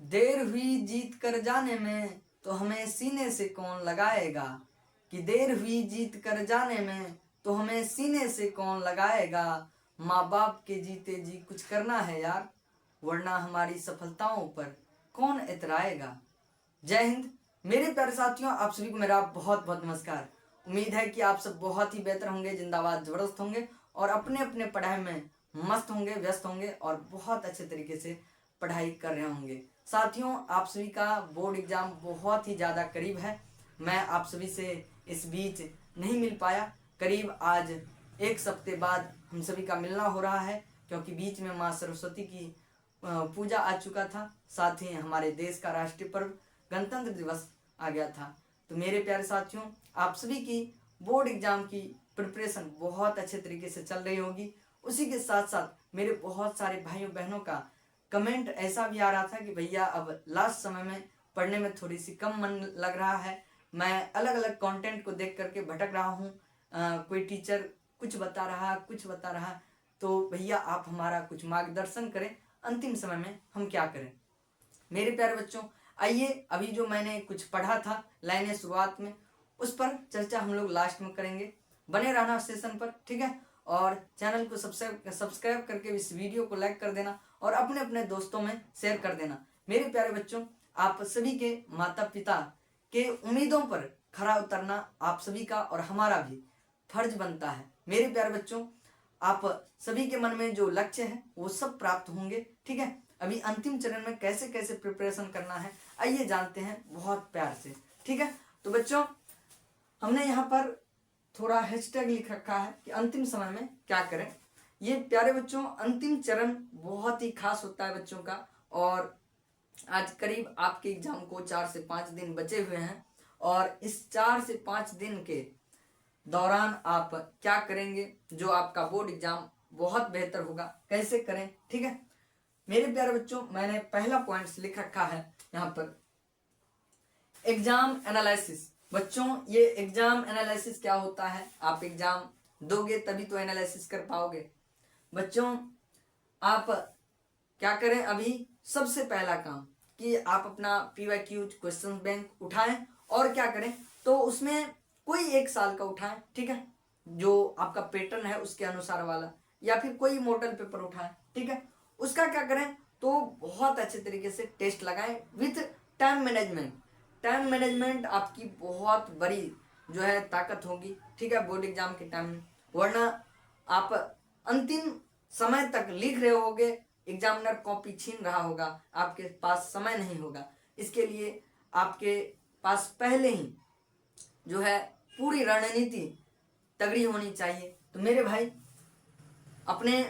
देर हुई जीत कर जाने में तो हमें सीने से कौन लगाएगा। कि देर हुई जीत कर जाने में तो हमें सीने से कौन लगाएगा। माँ बाप के जीते जी कुछ करना है यार, वरना हमारी सफलताओं पर कौन इतराएगा। जय हिंद मेरे प्यारे साथियों, आप सभी को मेरा बहुत बहुत नमस्कार। उम्मीद है कि आप सब बहुत ही बेहतर होंगे, जिंदाबाद जबरदस्त होंगे और अपने अपने पढ़ाई में मस्त होंगे, व्यस्त होंगे और बहुत अच्छे तरीके से पढ़ाई कर रहे होंगे। साथियों, आप सभी का बोर्ड एग्जाम बहुत ही ज़्यादा करीब है। मैं आप सभी से इस बीच नहीं मिल पाया। करीब आज एक सप्ते बाद हम सभी का मिलना हो रहा है, क्योंकि बीच में माँ सरस्वती की पूजा आ चुका था। साथ ही हमारे देश का राष्ट्रीय पर्व गणतंत्र दिवस आ गया था। तो मेरे प्यारे साथियों, आप सभी की बोर्ड एग्जाम की प्रिपरेशन बहुत अच्छे तरीके से चल रही होगी। उसी के साथ साथ मेरे बहुत सारे भाइयों बहनों का कमेंट ऐसा भी आ रहा था कि भैया अब लास्ट समय में पढ़ने में थोड़ी सी कम मन लग रहा है, मैं अलग अलग कंटेंट को देख करके भटक रहा हूँ, कोई टीचर कुछ बता रहा कुछ बता रहा। तो भैया आप हमारा कुछ मार्गदर्शन करें, अंतिम समय में हम क्या करें। मेरे प्यारे बच्चों, आइए अभी जो मैंने कुछ पढ़ा था लाइनें शुरुआत में, उस पर चर्चा हम लोग लास्ट में करेंगे। बने रहना सेशन पर, ठीक है। और चैनल को सब्सक्राइब करके इस वीडियो को लाइक कर देना और अपने अपने दोस्तों में शेयर कर देना। मेरे प्यारे बच्चों, आप सभी के माता पिता के उम्मीदों पर खरा उतरना आप सभी का और हमारा भी फर्ज बनता है। मेरे प्यारे बच्चों, आप सभी के मन में जो लक्ष्य है वो सब प्राप्त होंगे, ठीक है। अभी अंतिम चरण में कैसे कैसे प्रिपरेशन करना है आइए जानते हैं बहुत प्यार से, ठीक है। तो बच्चों, हमने यहाँ पर थोड़ा हैशटैग लिख रखा है कि अंतिम समय में क्या करें। ये प्यारे बच्चों, अंतिम चरण बहुत ही खास होता है बच्चों का। और आज करीब आपके एग्जाम को 4 से 5 दिन बचे हुए हैं और इस 4 से 5 दिन के दौरान आप क्या करेंगे जो आपका बोर्ड एग्जाम बहुत बेहतर होगा, कैसे करें, ठीक है। मेरे प्यारे बच्चों, मैंने पहला पॉइंट लिख रखा है यहाँ पर, एग्जाम एनालिसिस। बच्चों, ये एग्जाम एनालिसिस क्या होता है, आप एग्जाम दोगे तभी तो एनालिसिस कर पाओगे। बच्चों, आप क्या करें, अभी सबसे पहला काम कि आप अपना PYQ क्वेश्चन बैंक उठाएं और क्या करें तो उसमें कोई एक साल का उठाएं, ठीक है, जो आपका पैटर्न है उसके अनुसार वाला, या फिर कोई मॉडल पेपर उठाएं, ठीक है। उसका क्या करें तो बहुत अच्छे तरीके से टेस्ट लगाएं with time management. Time management आपकी बहुत बड़ी जो है ताकत होगी, ठीक है, बोर्ड एग्जाम के टाइम में। वरना आप अंतिम समय तक लिख रहे होगे, एग्जामिनर कॉपी छीन रहा होगा, आपके पास समय नहीं होगा। इसके लिए आपके पास पहले ही जो है पूरी रणनीति तगड़ी होनी चाहिए। तो मेरे भाई, अपने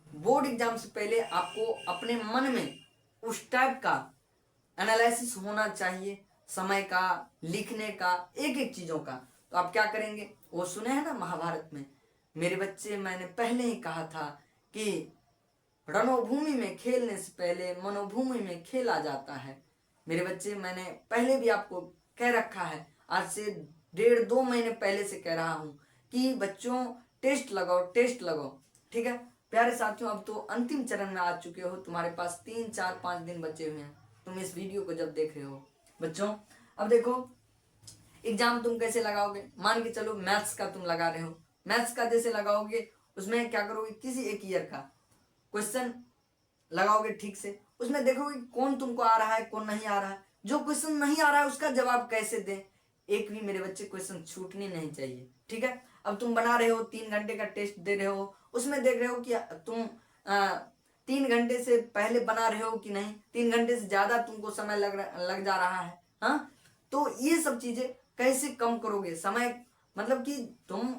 बोर्ड एग्जाम से पहले आपको अपने मन में उस टाइप का एनालिसिस होना चाहिए, समय का, लिखने का, एक एक चीजों का। तो आप क्या करेंगे, वो सुने हैं ना महाभारत में, मेरे बच्चे मैंने पहले ही कहा था कि रणभूमि में खेलने से पहले मनोभूमि में खेला जाता है। मेरे बच्चे, मैंने पहले भी आपको कह रखा है, आज से 1.5-2 महीने पहले से कह रहा हूं कि बच्चों टेस्ट लगाओ, टेस्ट लगाओ, ठीक है। प्यारे साथियों, अब तो अंतिम चरण में आ चुके हो, तुम्हारे पास 3-4-5 दिन बचे हुए हैं तुम इस वीडियो को जब देख रहे हो। बच्चों, अब देखो एग्जाम तुम कैसे लगाओगे। मान के चलो मैथ्स का तुम लगा रहे हो, मैथ्स का जैसे लगाओगे उसमें क्या करोगे, किसी एक ईयर का क्वेश्चन लगाओगे, ठीक से उसमें देखोगे कौन तुमको आ रहा है कौन नहीं आ रहा है। जो क्वेश्चन नहीं आ रहा है उसका जवाब कैसे दें, एक भी मेरे बच्चे क्वेश्चन छूटने नहीं चाहिए, ठीक है। अब तुम बना रहे हो, 3 घंटे का टेस्ट दे रहे हो, उसमें देख रहे हो कि तुम 3 घंटे से पहले बना रहे हो कि नहीं, 3 घंटे से ज्यादा तुमको समय लग जा रहा है। हाँ, तो ये सब चीजें कैसे कम करोगे समय, मतलब कि तुम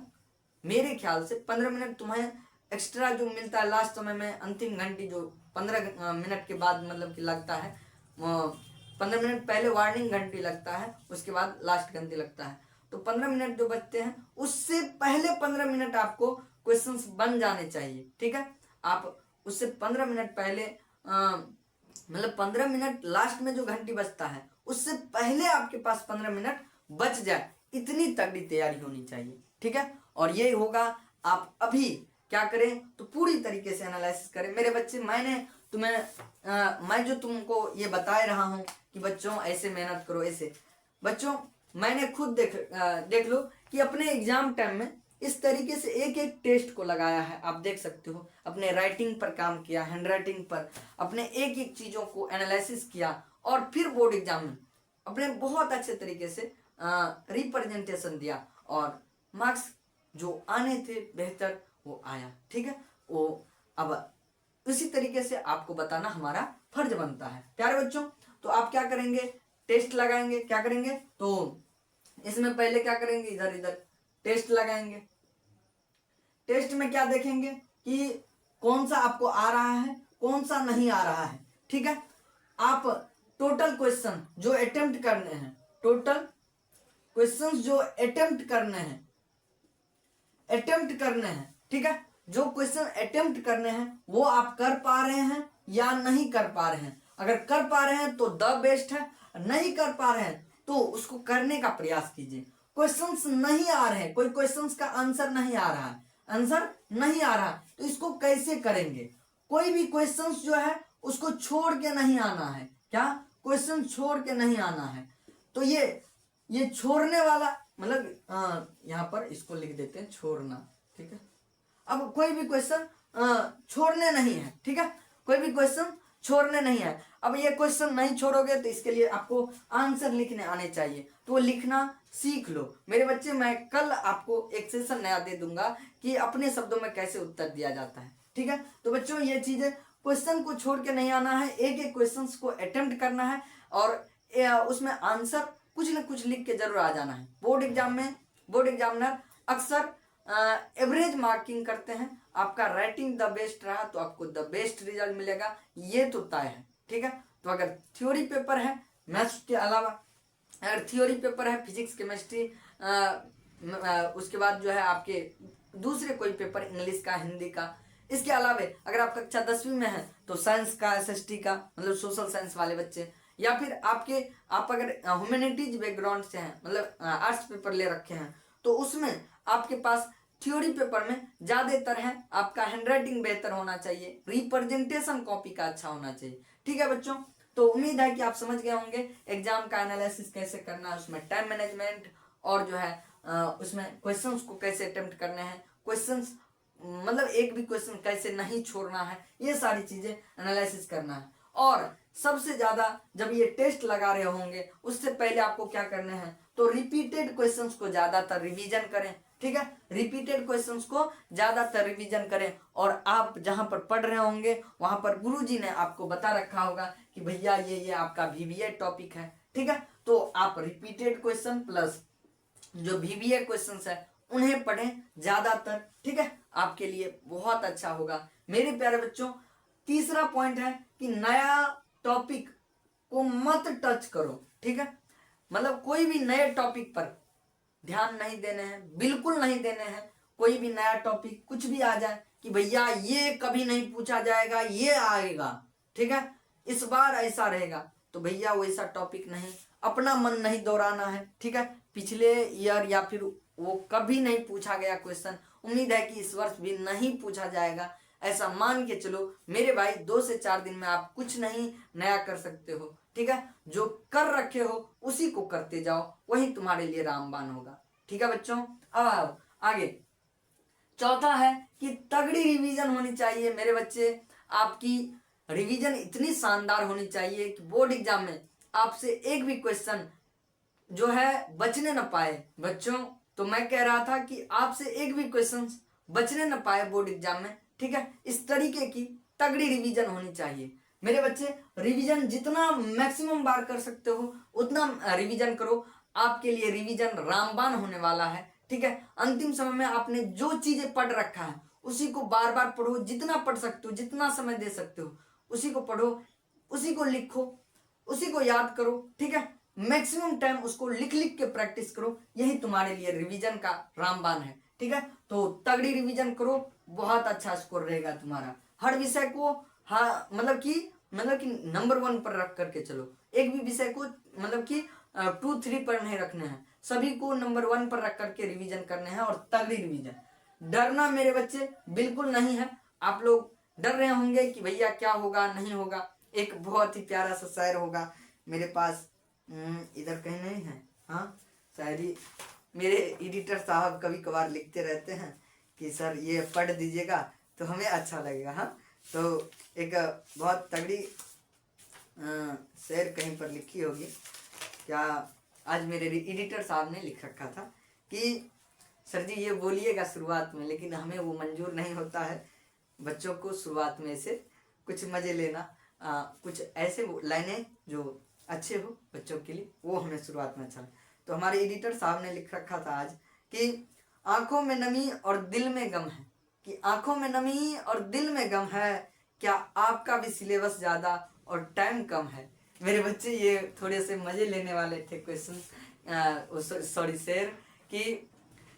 मेरे ख्याल से 15 मिनट तुम्हें एक्स्ट्रा जो मिलता है लास्ट समय में, अंतिम घंटी जो 15 मिनट के बाद मतलब कि लगता है, 15 मिनट पहले वार्निंग घंटी लगता है, उसके बाद लास्ट घंटी लगता है। तो 15 मिनट जो बचते हैं उससे पहले 15 मिनट आपको क्वेश्चंस बन जाने चाहिए, ठीक है। आप उससे 15 मिनट पहले मतलब 15 मिनट लास्ट में जो घंटी बजता है उससे पहले आपके पास 15 मिनट बच जाए, इतनी तगड़ी तैयारी होनी चाहिए, ठीक है। और ये होगा, आप अभी क्या करें तो पूरी तरीके से एनालिसिस करें। मेरे बच्चे, मैंने मैं जो तुमको ये बता रहा हूँ कि बच्चों ऐसे मेहनत करो, ऐसे बच्चों मैंने खुद देख लो कि अपने एग्जाम टाइम में इस तरीके से एक एक टेस्ट को लगाया है। आप देख सकते हो, अपने राइटिंग पर काम किया, हैंड राइटिंग पर, अपने एक एक चीज़ों को एनालिसिस किया और फिर बोर्ड एग्जाम में अपने बहुत अच्छे तरीके से रिप्रेजेंटेशन दिया और मार्क्स जो आने थे बेहतर वो आया। ठीक है, वो अब उसी तरीके से आपको बताना हमारा फर्ज बनता है। प्यारे बच्चों, तो आप क्या करेंगे, टेस्ट लगाएंगे। क्या करेंगे, तो इसमें पहले क्या करेंगे, इधर इधर टेस्ट लगाएंगे। टेस्ट में क्या देखेंगे कि कौन सा आपको आ रहा है, कौन सा नहीं आ रहा है। ठीक है, आप टोटल क्वेश्चन जो अटेम्प्ट करने हैं, टोटल क्वेश्चंस जो अटेम्प्ट करने हैं, ठीक है, जो क्वेश्चन अटेम्प्ट करने हैं वो आप कर पा रहे हैं या नहीं कर पा रहे हैं। अगर कर पा रहे हैं तो द बेस्ट है, नहीं कर पा रहे हैं तो उसको करने का प्रयास कीजिए। क्वेश्चंस नहीं आ रहे हैं, कोई क्वेश्चंस का आंसर नहीं आ रहा है, आंसर नहीं आ रहा तो इसको कैसे करेंगे। कोई भी क्वेश्चंस जो है उसको छोड़ के नहीं आना है। क्या, क्वेश्चन छोड़ के नहीं आना है। तो ये छोड़ने वाला मतलब यहाँ पर इसको लिख देते हैं छोड़ना। ठीक है, अब कोई भी क्वेश्चन छोड़ने नहीं है। ठीक है, कोई भी क्वेश्चन छोड़ने नहीं है। अब ये क्वेश्चन नहीं छोड़ोगे तो इसके लिए आपको आंसर लिखने आने चाहिए, तो लिखना सीख लो मेरे बच्चे। मैं कल आपको एक सेशन नया दे दूंगा कि अपने शब्दों में कैसे उत्तर दिया जाता है। ठीक है, तो बच्चों ये चीजें, क्वेश्चन को छोड़ के नहीं आना है, एक एक क्वेश्चन को अटेम्प्ट करना है और उसमें आंसर कुछ न कुछ लिख के जरूर आ जाना है। बोर्ड एग्जाम में बोर्ड एग्जामिनर अक्सर एवरेज मार्किंग करते हैं। आपका राइटिंग द बेस्ट रहा तो आपको द बेस्ट रिजल्ट मिलेगा, ये तो तय है। ठीक है, तो अगर थ्योरी पेपर है मैथ्स के अलावा, अगर थ्योरी पेपर है फिजिक्स केमिस्ट्री, उसके बाद जो है आपके दूसरे कोई पेपर इंग्लिश का, हिंदी का, इसके अलावा अगर आप कक्षा 10वीं में है तो साइंस का, एसएसटी का मतलब सोशल साइंस वाले बच्चे, या फिर आप अगर ह्यूमैनिटीज बैकग्राउंड से हैं मतलब आर्ट्स पेपर ले रखे हैं तो उसमें आपके पास थ्योरी पेपर में ज्यादातर है आपका हैंडराइटिंग बेहतर होना चाहिए, रिप्रेजेंटेशन कॉपी का अच्छा होना चाहिए। ठीक है बच्चों, तो उम्मीद है कि आप समझ गए होंगे एग्जाम का एनालिसिस कैसे करना है, उसमें टाइम मैनेजमेंट और जो है उसमें क्वेश्चंस को कैसे अटेम्प्ट करने हैं, क्वेश्चंस मतलब एक भी क्वेश्चन कैसे नहीं छोड़ना है, ये सारी चीजें एनालिसिस करना है। और सबसे ज्यादा जब ये टेस्ट लगा रहे होंगे उससे पहले आपको क्या करना है, तो रिपीटेड क्वेश्चंस को ज्यादातर रिवीजन करें। ठीक है, रिपीटेड क्वेश्चंस को ज्यादातर रिवीजन करें और आप जहां पर पढ़ रहे होंगे वहां पर गुरुजी ने आपको बता रखा होगा कि भैया ये आपका VBA टॉपिक है। ठीक है, तो आप रिपीटेड क्वेश्चन प्लस जो VBA क्वेश्चंस है उन्हें पढ़ें ज्यादातर। ठीक है, आपके लिए बहुत अच्छा होगा मेरे प्यारे बच्चों। तीसरा पॉइंट है कि नया टॉपिक को मत टच करो। ठीक है, मतलब कोई भी नए टॉपिक पर ध्यान नहीं देने हैं, बिल्कुल नहीं देने हैं। कोई भी नया टॉपिक कुछ भी आ जाए कि भैया ये कभी नहीं पूछा जाएगा, ये आएगा, ठीक है, इस बार ऐसा रहेगा, तो भैया वैसा टॉपिक नहीं, अपना मन नहीं दोहराना है। ठीक है, पिछले ईयर या फिर वो कभी नहीं पूछा गया क्वेश्चन, उम्मीद है कि इस वर्ष भी नहीं पूछा जाएगा, ऐसा मान के चलो मेरे भाई। 2 से 4 दिन में आप कुछ नहीं नया कर सकते हो। ठीक है, जो कर रखे हो उसी को करते जाओ, वही तुम्हारे लिए रामबाण होगा। ठीक है बच्चों, अब आगे चौथा है कि तगड़ी रिवीजन होनी चाहिए मेरे बच्चे। आपकी रिवीजन इतनी शानदार होनी चाहिए कि बोर्ड एग्जाम में आपसे एक भी क्वेश्चन जो है बचने न पाए। बच्चों, तो मैं कह रहा था कि आपसे एक भी क्वेश्चन बचने न पाए बोर्ड एग्जाम में। ठीक है, इस तरीके की तगड़ी रिवीजन होनी चाहिए मेरे बच्चे। रिवीजन जितना मैक्सिमम बार कर सकते हो उतना रिवीजन करो, आपके लिए रिवीजन रामबाण होने वाला है। ठीक है, अंतिम समय में आपने जो चीजें पढ़ रखा है उसी को बार बार पढ़ो, जितना पढ़ सकते हो, जितना समय दे सकते हो उसी को पढ़ो, उसी को लिखो, उसी को याद करो। ठीक है, मैक्सिमम टाइम उसको लिख लिख के प्रैक्टिस करो, यही तुम्हारे लिए रिवीजन का रामबाण है। ठीक है, तो तगड़ी रिवीजन करो, बहुत अच्छा स्कोर रहेगा तुम्हारा। हर विषय को मतलब कि नंबर 1 पर रख करके चलो, एक भी विषय को मतलब कि 2-3 पर नहीं रखने हैं, सभी को नंबर 1 पर रख करके रिवीजन करने हैं और तगड़ी रिवीजन। डरना मेरे बच्चे बिल्कुल नहीं है, आप लोग डर रहे होंगे कि भैया क्या होगा नहीं होगा। एक बहुत ही प्यारा सा शायर होगा मेरे पास, इधर कहीं नहीं है, हाँ शायरी मेरे एडिटर साहब कभी कभार लिखते रहते हैं कि सर ये पढ़ दीजिएगा तो हमें अच्छा लगेगा। हाँ, तो एक बहुत तगड़ी शेर कहीं पर लिखी होगी, क्या आज मेरे एडिटर साहब ने लिख रखा था कि सर जी ये बोलिएगा शुरुआत में, लेकिन हमें वो मंजूर नहीं होता है। बच्चों को शुरुआत में से कुछ मज़े लेना, कुछ ऐसे लाइनें जो अच्छे हो बच्चों के लिए, वो हमें शुरुआत में अच्छा लगे। तो हमारे एडिटर साहब ने लिख रखा था आज कि आंखों में नमी और दिल में गम है, कि आंखों में नमी और दिल में गम है, क्या आपका भी सिलेबस ज़्यादा और टाइम कम है। मेरे बच्चे ये थोड़े से मज़े लेने वाले थे क्वेश्चन, सॉरी शेर कि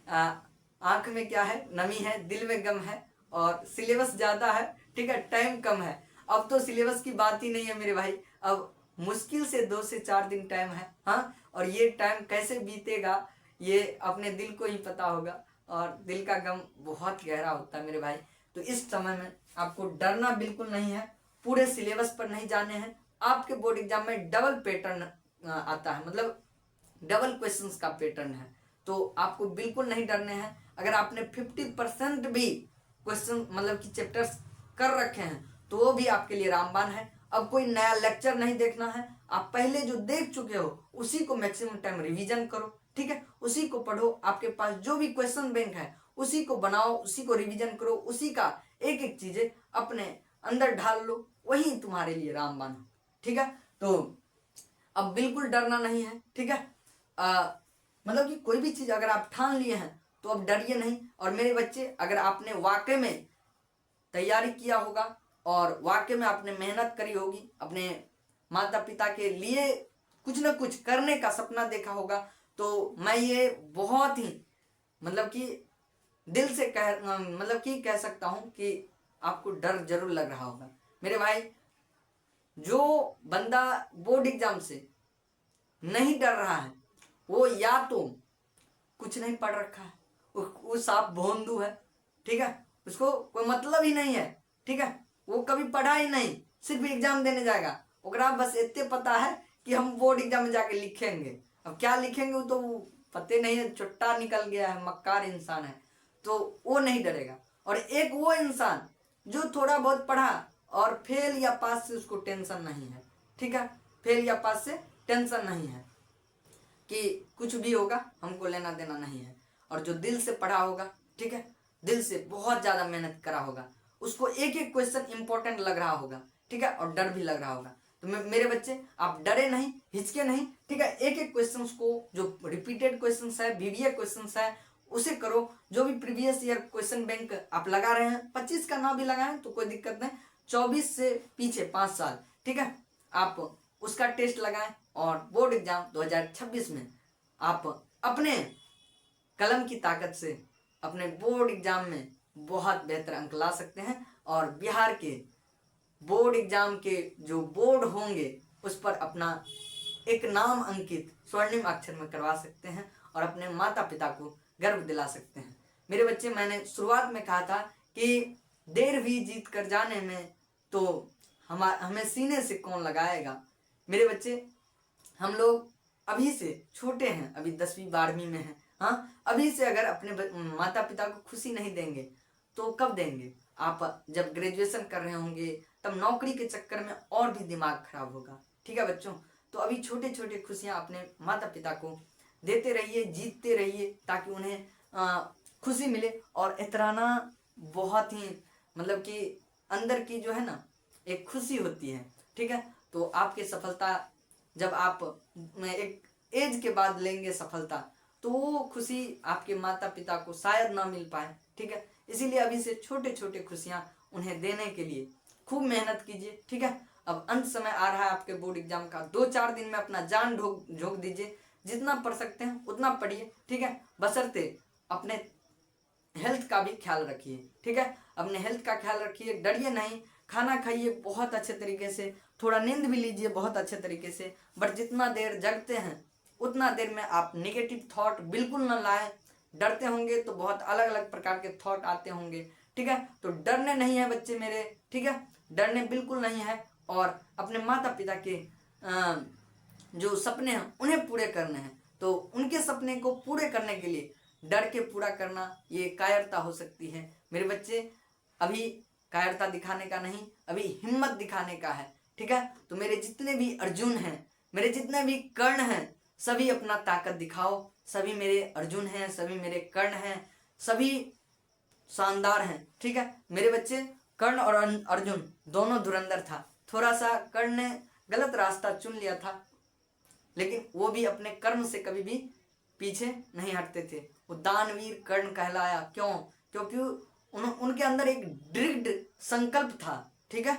आंख में क्या है, नमी है, दिल में गम है और सिलेबस ज़्यादा है, ठीक है, टाइम कम है। अब तो सिलेबस की बात ही नहीं है मेरे भाई, अब मुश्किल से 2 से 4 दिन टाइम है। हाँ, और ये टाइम कैसे बीतेगा ये अपने दिल को ही पता होगा, और दिल का गम बहुत गहरा होता है मेरे भाई। तो इस समय में आपको डरना बिल्कुल नहीं है, पूरे सिलेबस पर नहीं जाने हैं। आपके बोर्ड एग्जाम में डबल पैटर्न आता है, मतलब डबल क्वेश्चंस का पैटर्न है, तो आपको बिल्कुल नहीं डरने हैं। अगर आपने 50% भी क्वेश्चन मतलब कि चैप्टर्स कर रखे हैं तो वो भी आपके लिए रामबाण है। अब कोई नया लेक्चर नहीं देखना है, आप पहले जो देख चुके हो उसी को मैक्सिमम टाइम रिवीजन करो, ठीक है, उसी को पढ़ो। आपके पास जो भी क्वेश्चन बैंक है उसी को बनाओ, उसी को रिवीजन करो, उसी का एक एक चीजें अपने अंदर ढाल लो, वही तुम्हारे लिए रामबाण है, ठीक है। तो अब बिल्कुल डरना नहीं है, ठीक है। मतलब कि कोई भी चीज अगर आप ठान लिए हैं तो अब डरिए नहीं। और मेरे बच्चे, अगर आपने वाकई में तैयारी किया होगा और वाकई में आपने मेहनत करी होगी, अपने माता पिता के लिए कुछ ना कुछ करने का सपना देखा होगा, तो मैं ये बहुत ही मतलब कि दिल से मतलब कि कह सकता हूं कि आपको डर जरूर लग रहा होगा मेरे भाई। जो बंदा बोर्ड एग्जाम से नहीं डर रहा है वो या तो कुछ नहीं पढ़ रखा है, वो साफ भोंदू है, ठीक है, उसको कोई मतलब ही नहीं है, ठीक है, वो कभी पढ़ा ही नहीं, सिर्फ एग्जाम देने जाएगा। ओकरा बस इतने पता है कि हम बोर्ड एग्जाम में जाके लिखेंगे, अब क्या लिखेंगे वो तो पते नहीं है, चुट्टा निकल गया है, मक्कार इंसान है, तो वो नहीं डरेगा। और एक वो इंसान जो थोड़ा बहुत पढ़ा और फेल या पास से उसको टेंशन नहीं है, ठीक है, फेल या पास से टेंशन नहीं है कि कुछ भी होगा हमको लेना देना नहीं है। और जो दिल से पढ़ा होगा, ठीक है, दिल से बहुत ज्यादा मेहनत करा होगा, उसको एक एक क्वेश्चन इंपॉर्टेंट लग रहा होगा, ठीक है, और डर भी लग रहा होगा। तो मेरे बच्चे, आप डरे नहीं, हिचके नहीं, ठीक है, एक एक क्वेश्चन को, जो रिपीटेड क्वेश्चन है, बीबीए क्वेश्चन है, उसे करो। जो भी प्रीवियस ईयर क्वेश्चन बैंक आप लगा रहे हैं, 25 का ना भी लगाएं तो कोई दिक्कत नहीं, 24 से पीछे 5 साल, ठीक है, आप उसका टेस्ट लगाएं। और बोर्ड एग्जाम 2026 में आप अपने कलम की ताकत से अपने बोर्ड एग्जाम में बहुत बेहतर अंक ला सकते हैं, और बिहार के बोर्ड एग्जाम के जो बोर्ड होंगे उस पर अपना एक नाम अंकित स्वर्णिम अक्षर में करवा सकते हैं, और अपने माता पिता को गर्व दिला सकते हैं। मेरे बच्चे, मैंने शुरुआत में कहा था कि देर भी जीत कर जाने में, तो हमें सीने से कौन लगाएगा। मेरे बच्चे, हम लोग अभी से छोटे हैं, अभी 10वीं 12वीं में हैं, हाँ, अभी से अगर अपने माता पिता को खुशी नहीं देंगे तो कब देंगे। आप जब ग्रेजुएशन कर रहे होंगे तब नौकरी के चक्कर में और भी दिमाग खराब होगा, ठीक है बच्चों। तो अभी छोटे छोटे खुशियां अपने माता पिता को देते रहिए, जीतते रहिए, ताकि उन्हें खुशी मिले। और इतराना बहुत ही मतलब कि अंदर की जो है ना एक खुशी होती है, ठीक है। तो आपकी सफलता जब आप एक एज के बाद लेंगे सफलता, तो वो खुशी आपके माता पिता को शायद ना मिल पाए, ठीक है। इसीलिए अभी से छोटे छोटे खुशियां उन्हें देने के लिए खूब मेहनत कीजिए, ठीक है। अब अंत समय आ रहा है आपके बोर्ड एग्जाम का, 2-4 दिन में अपना जान झोंक दीजिए, जितना पढ़ सकते हैं उतना पढ़िए, ठीक है, बशर्ते अपने हेल्थ का भी ख्याल रखिए, ठीक है, अपने हेल्थ का ख्याल रखिए, डरिए नहीं, खाना खाइए बहुत अच्छे तरीके से, थोड़ा नींद भी लीजिए बहुत अच्छे तरीके से। बट जितना देर जगते हैं उतना देर में आप नेगेटिव थॉट बिल्कुल ना लाएं। डरते होंगे तो बहुत अलग अलग प्रकार के थॉट आते होंगे, ठीक है। तो डरने नहीं है बच्चे मेरे, ठीक है, डरने बिल्कुल नहीं है। और अपने माता पिता के जो सपने हैं उन्हें पूरे करने हैं, तो उनके सपने को पूरे करने के लिए डर के पूरा करना ये कायरता हो सकती है। मेरे बच्चे, अभी कायरता दिखाने का नहीं, अभी हिम्मत दिखाने का है। ठीक है, तो मेरे जितने भी अर्जुन हैं, मेरे जितने भी कर्ण हैं, सभी अपना ताकत दिखाओ। सभी मेरे अर्जुन हैं, सभी मेरे कर्ण हैं, सभी शानदार हैं। ठीक है मेरे बच्चे, कर्ण और अर्जुन दोनों धुरंधर था। थोड़ा सा कर्ण ने गलत रास्ता चुन लिया था, लेकिन वो भी अपने कर्म से कभी भी पीछे नहीं हटते थे। वो दानवीर कर्ण कहलाया। क्यों? क्योंकि उनके अंदर एक दृढ़ संकल्प था। ठीक है,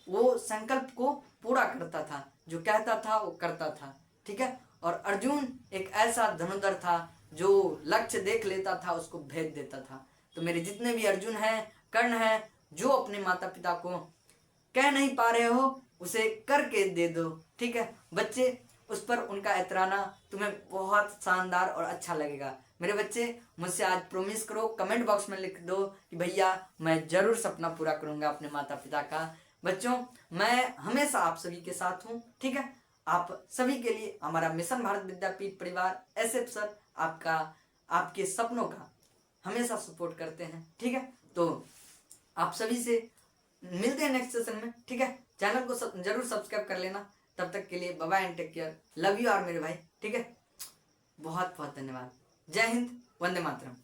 वो संकल्प को पूरा करता था, जो कहता था वो करता था। ठीक है, और अर्जुन एक ऐसा धनुर्धर था जो लक्ष्य देख लेता था, उसको भेद देता था। तो मेरे जितने भी अर्जुन हैं, कर्ण हैं, जो अपने माता पिता को कह नहीं पा रहे हो उसे करके दे दो। ठीक है बच्चे, उस पर उनका एतराना तुम्हें बहुत शानदार और अच्छा लगेगा। मेरे बच्चे, मुझसे आज प्रॉमिस करो, कमेंट बॉक्स में लिख दो कि भैया मैं जरूर सपना पूरा करूंगा अपने माता पिता का। बच्चों, मैं हमेशा आप सभी के साथ हूँ। ठीक है, आप सभी के लिए हमारा मिशन भारत विद्यापीठ परिवार एसएफ सर आपका आपके सपनों का हमेशा सपोर्ट करते हैं। ठीक है, तो आप सभी से मिलते हैं नेक्स्ट सेशन में। ठीक है, चैनल को जरूर सब्सक्राइब कर लेना। तब तक के लिए bye bye and take care, love you आर मेरे भाई। ठीक है, बहुत बहुत धन्यवाद। जय हिंद, वंदे मातरम।